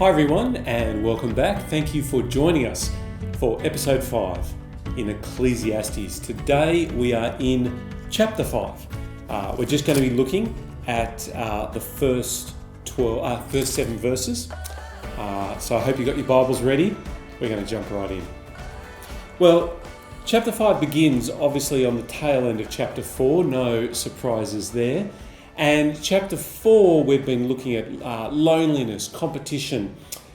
Hi everyone, and welcome back. Thank you for joining us for episode 5 in Ecclesiastes. Today we are in chapter 5. We're just going to be looking at the first 7 verses. So I hope you got your Bibles ready. We're going to jump right in. Well, chapter 5 begins obviously on the tail end of chapter 4. No surprises there. And chapter 4, we've been looking at loneliness, competition,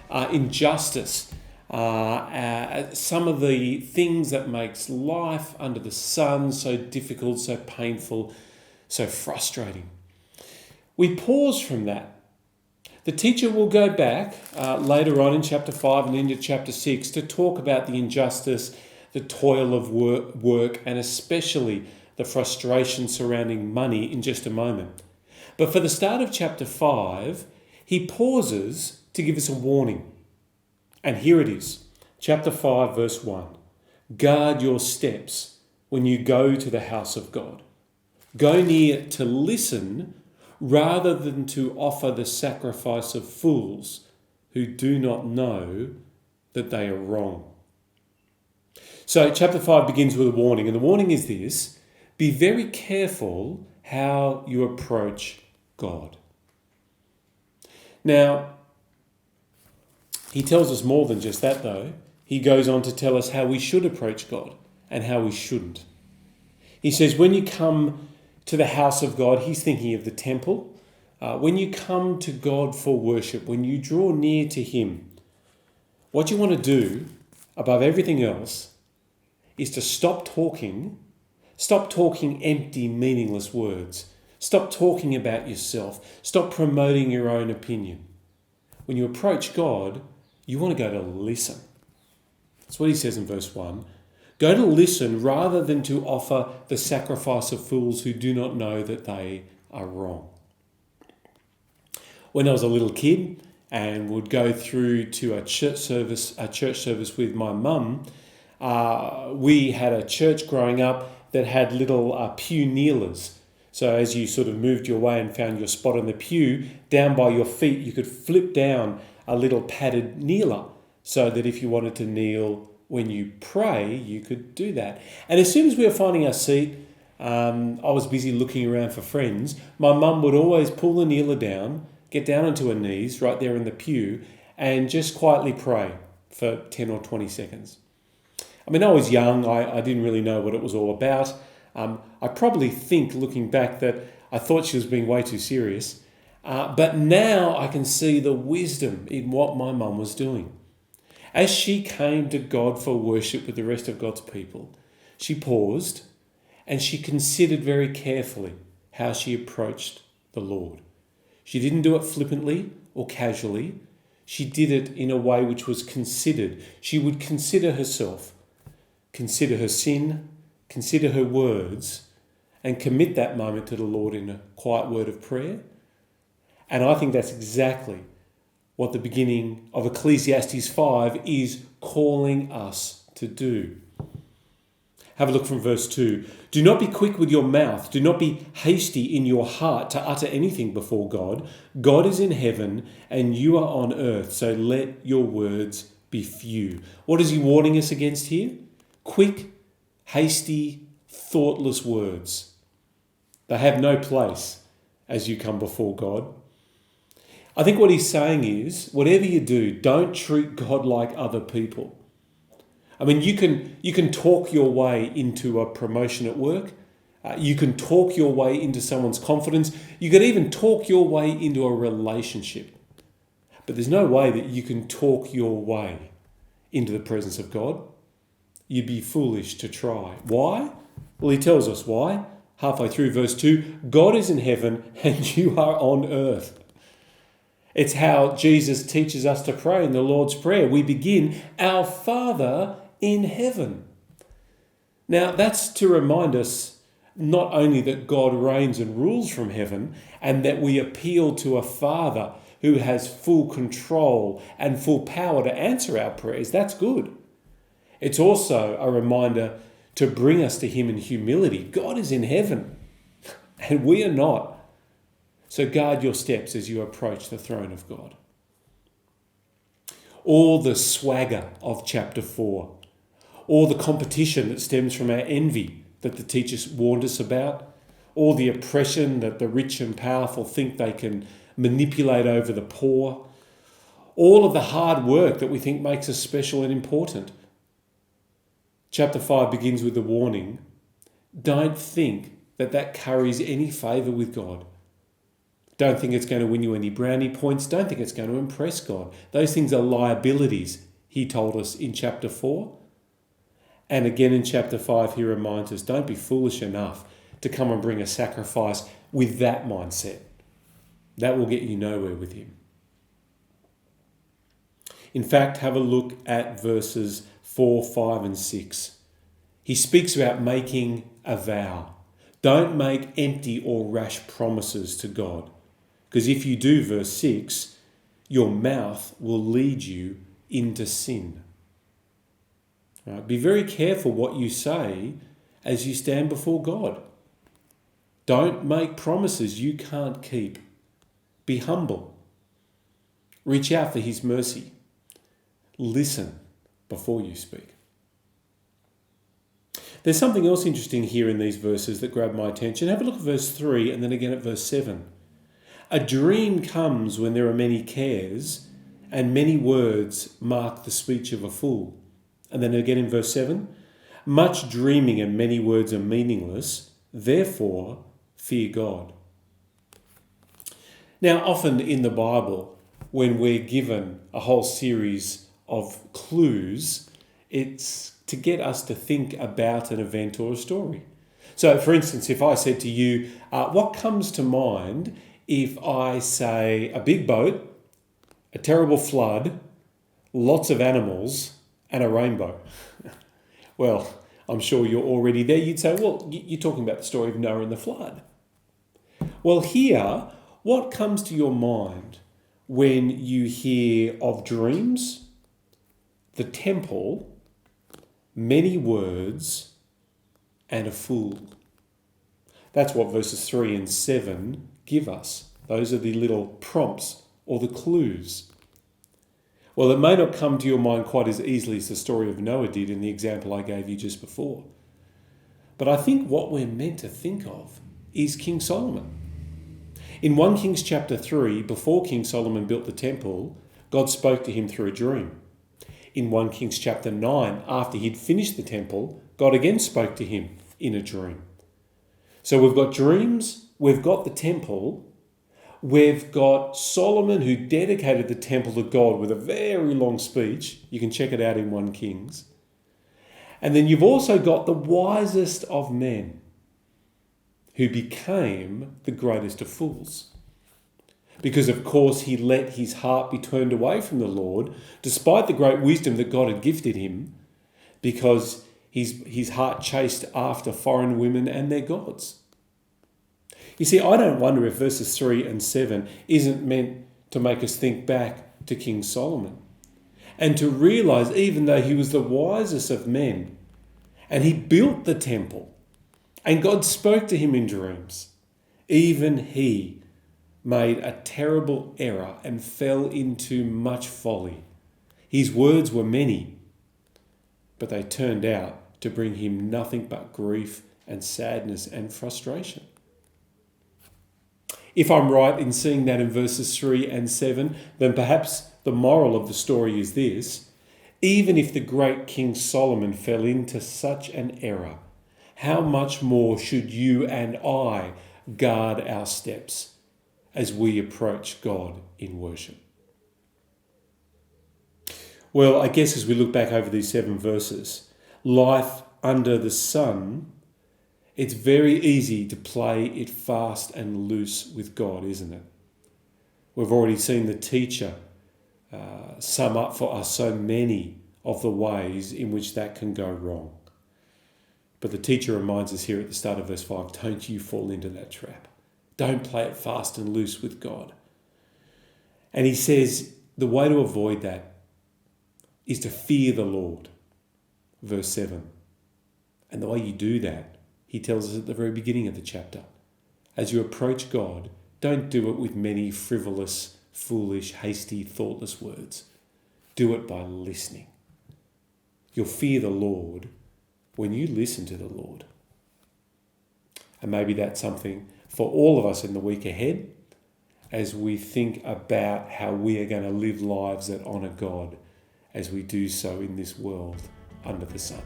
injustice, some of the things that makes life under the sun so difficult, so painful, so frustrating. We pause from that. The teacher will go back later on in chapter 5 and into chapter 6 to talk about the injustice, the toil of work, and especially the frustration surrounding money in just a moment. But for the start of chapter 5, he pauses to give us a warning. And here it is, chapter 5, verse 1. Guard your steps when you go to the house of God. Go near to listen rather than to offer the sacrifice of fools who do not know that they are wrong. So chapter 5 begins with a warning, and the warning is this: be very careful how you approach God. Now, he tells us more than just that though. He goes on to tell us how we should approach God and how we shouldn't. He says when you come to the house of God, he's thinking of the temple. When you come to God for worship, when you draw near to him, what you want to do above everything else is to stop talking empty, meaningless words. Stop talking about yourself. Stop promoting your own opinion. When you approach God, you want to go to listen. That's what he says in verse 1. Go to listen rather than to offer the sacrifice of fools who do not know that they are wrong. When I was a little kid and would go through to a church service with my mum, we had a church growing up that had little pew kneelers. So as you sort of moved your way and found your spot in the pew, down by your feet, you could flip down a little padded kneeler so that if you wanted to kneel when you pray, you could do that. And as soon as we were finding our seat, I was busy looking around for friends. My mum would always pull the kneeler down, get down onto her knees right there in the pew, and just quietly pray for 10 or 20 seconds. I mean, I was young. I didn't really know what it was all about. I probably think, looking back, that I thought she was being way too serious. But now I can see the wisdom in what my mum was doing. As she came to God for worship with the rest of God's people, she paused and she considered very carefully how she approached the Lord. She didn't do it flippantly or casually. She did it in a way which was considered. She would consider herself, consider her sin, consider her words, and commit that moment to the Lord in a quiet word of prayer. And I think that's exactly what the beginning of Ecclesiastes 5 is calling us to do. Have a look from verse 2. Do not be quick with your mouth. Do not be hasty in your heart to utter anything before God. God is in heaven and you are on earth, so let your words be few. What is he warning us against here? Quick, hasty, thoughtless words. They have no place as you come before God. I think what he's saying is, whatever you do, don't treat God like other people. I mean, you can talk your way into a promotion at work. You can talk your way into someone's confidence. You could even talk your way into a relationship. But there's no way that you can talk your way into the presence of God. You'd be foolish to try. Why? Well, he tells us why. Halfway through verse 2, God is in heaven and you are on earth. It's how Jesus teaches us to pray in the Lord's Prayer. We begin, Our Father in heaven. Now, that's to remind us not only that God reigns and rules from heaven and that we appeal to a Father who has full control and full power to answer our prayers. That's good. It's also a reminder to bring us to him in humility. God is in heaven and we are not. So guard your steps as you approach the throne of God. all the swagger of chapter 4, all the competition that stems from our envy that the teacher warned us about, all the oppression that the rich and powerful think they can manipulate over the poor, all of the hard work that we think makes us special and important. Chapter 5 begins with the warning, don't think that carries any favour with God. Don't think it's going to win you any brownie points. Don't think it's going to impress God. Those things are liabilities, he told us in chapter 4. And again in chapter 5, he reminds us, don't be foolish enough to come and bring a sacrifice with that mindset. That will get you nowhere with him. In fact, have a look at verses 4, 5 and 6. He speaks about making a vow. Don't make empty or rash promises to God. Because if you do, verse 6, your mouth will lead you into sin. Right? Be very careful what you say as you stand before God. Don't make promises you can't keep. Be humble. Reach out for his mercy. Listen before you speak. There's something else interesting here in these verses that grabbed my attention. Have a look at verse 3 and then again at verse 7. A dream comes when there are many cares, and many words mark the speech of a fool. And then again in verse 7, much dreaming and many words are meaningless, therefore fear God. Now, often in the Bible, when we're given a whole series of clues, it's to get us to think about an event or a story. So, for instance, if I said to you, what comes to mind if I say a big boat, a terrible flood, lots of animals, and a rainbow? Well, I'm sure you're already there. You'd say, well, you're talking about the story of Noah and the flood. Well, here, what comes to your mind when you hear of dreams, the temple, many words, and a fool? That's what verses 3 and 7 give us. Those are the little prompts or the clues. Well, it may not come to your mind quite as easily as the story of Noah did in the example I gave you just before. But I think what we're meant to think of is King Solomon. In 1 Kings chapter 3, before King Solomon built the temple, God spoke to him through a dream. In 1 Kings chapter 9, after he'd finished the temple, God again spoke to him in a dream. So we've got dreams, we've got the temple, we've got Solomon who dedicated the temple to God with a very long speech. You can check it out in 1 Kings. And then you've also got the wisest of men who became the greatest of fools. Because, of course, he let his heart be turned away from the Lord, despite the great wisdom that God had gifted him, because his heart chased after foreign women and their gods. You see, I don't wonder if verses 3 and 7 isn't meant to make us think back to King Solomon and to realise, even though he was the wisest of men and he built the temple and God spoke to him in dreams, even he made a terrible error and fell into much folly. His words were many, but they turned out to bring him nothing but grief and sadness and frustration. If I'm right in seeing that in verses 3 and 7, then perhaps the moral of the story is this: even if the great King Solomon fell into such an error, how much more should you and I guard our steps as we approach God in worship? Well, I guess as we look back over these 7 verses, life under the sun, it's very easy to play it fast and loose with God, isn't it? We've already seen the teacher sum up for us so many of the ways in which that can go wrong. But the teacher reminds us here at the start of verse 5, don't you fall into that trap. Don't play it fast and loose with God. And he says the way to avoid that is to fear the Lord. Verse 7. And the way you do that, he tells us at the very beginning of the chapter. As you approach God, don't do it with many frivolous, foolish, hasty, thoughtless words. Do it by listening. You'll fear the Lord when you listen to the Lord. And maybe that's something for all of us in the week ahead as we think about how we are going to live lives that honour God as we do so in this world under the sun.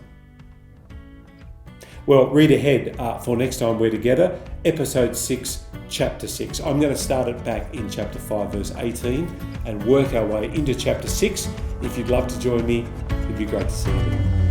Well, read ahead for next time we're together, episode 6, chapter 6. I'm going to start it back in chapter 5, verse 18 and work our way into chapter 6. If you'd love to join me, it'd be great to see you there.